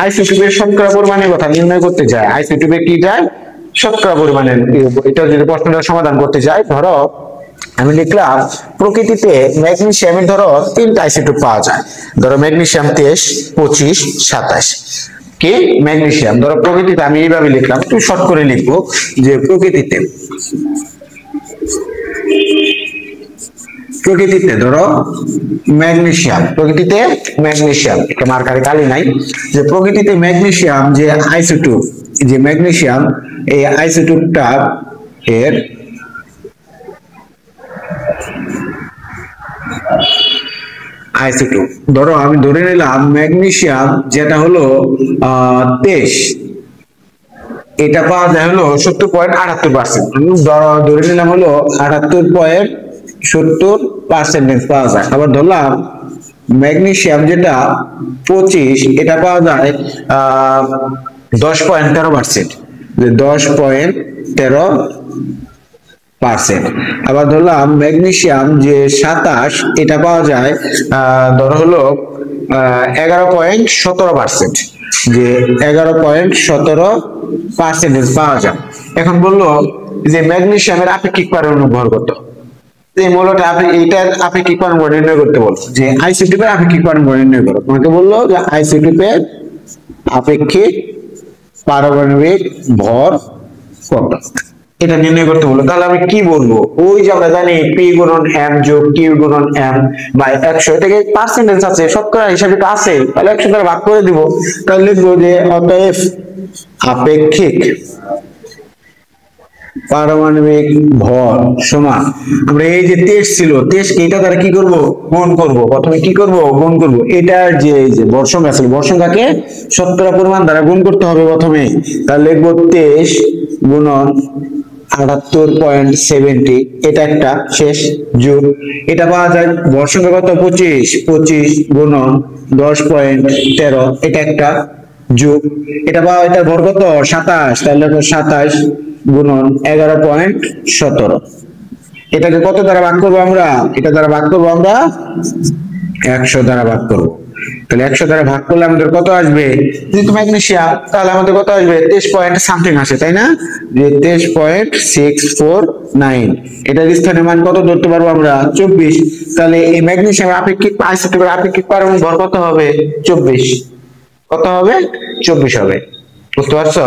আইসোটোপের শতকরা পরিমাণের কথা নির্ণয় করতে যায়, আইসোটোপে কি যায় শতকরা পরিমাণের, এটা যদি প্রশ্নটা সমাধান করতে যাই, ধরো আমি লিখলাম প্রকৃতিতে ম্যাগনেসিয়ামের ধরো 3টা আইসোটোপ পাওয়া যায়, ধরো ম্যাগনেসিয়াম 23, 25, 27 কি ম্যাগনেসিয়াম, ধরো প্রকৃতিতে আমি এইভাবে লিখলাম, একটু শর্ট করে লিখবো যে প্রকৃতিতে ধরো ম্যাগনেসিয়াম একটা মার্কারে কালি নাই, যে প্রকৃতিতে ম্যাগনেসিয়াম যে আইসোটোপ, যে ম্যাগনেসিয়াম এই আইসোটোপটা এর আইসোটোপ ধরো আমি ধরে নিলাম ম্যাগনেসিয়াম যেটা হলো 23, এটা পাওয়া যায় হলো 70.78%, ধরে নিলাম হলো 78.70% পাওয়া যায়। আবার ধরলাম ম্যাগনেসিয়াম যেটা 25, এটা পাওয়া যায় 10.13%, 10.13%। আবার ধরলাম ম্যাগনেসিয়াম যে 27, এটা পাওয়া যায় ধরো হলো 11.17%, যে 11.17% পাওয়া যায়। এখন বললো যে ম্যাগনেসিয়ামের আপেক্ষিক পারমাণবিক ভর কত, এই মূলত এইটার আপেক্ষিক পারমাণবিক ভর নির্ণয় করতে বললো, যে আইসোটোপের আপেক্ষিক পারমাণবিক ভর নির্ণয় করো। তোমাকে বললো যে আইসোটোপের আপেক্ষিক পারমাণবিক ভর কত, এটা নির্ণয় করতে বললো। তাহলে আমি কি বলবো, ওই যে আমরা জানি P গুণন M যোগ Q গুণন M বাই 100, এটাকে পার্সেন্টেজ আছে, শতকরা হিসাবে তো আছে, তাহলে 100 দ্বারা ভাগ করে দিব। তাহলে লিখবো যে অতএব আপেক্ষিক পারমাণবিক ভর সমান, আমরা এই যে 23 ছিল, 23 কে এটা দ্বারা কি করব গুণ করব, প্রথমে কি করব গুণ করব, এটার যে এই যে ভর সংখ্যা ছিল, ভর সংখ্যাকে শতকরা পরিমাণ দ্বারা গুণ করতে হবে প্রথমে। তাহলে লিখবো 23 গুণন 78.70, এটা একটা শেষ যোগ, এটা পাওয়া যায় ভর সংখ্যা কত 25, 25 গুণন 10.13, এটা একটা যোগ, এটা পাওয়া এটার ভর কত 27, তাহলে 27 গুণন 11.17, এটাকে কত দ্বারা ভাগ করবো আমরা, এটা দ্বারা ভাগ করবো আমরা 100 দ্বারা ভাগ করবো। তাহলে 100 দ্বারা ভাগ করলে আমাদের কত আসবে, যেহেতু ম্যাগনেসিয়াম তাহলে আমাদের কত আসবে 23 পয়েন্ট সামথিং আসে, তাই না, যে 23.649, এটার স্থানের মান কত ধরতে পারবো আমরা 24। তাহলে এই ম্যাগনেসিয়ামের আপেক্ষিক আইসোটোপের আপেক্ষিক পারমাণবিক ভর কত হবে 24, কত হবে 24 হবে, বুঝতে পারছো।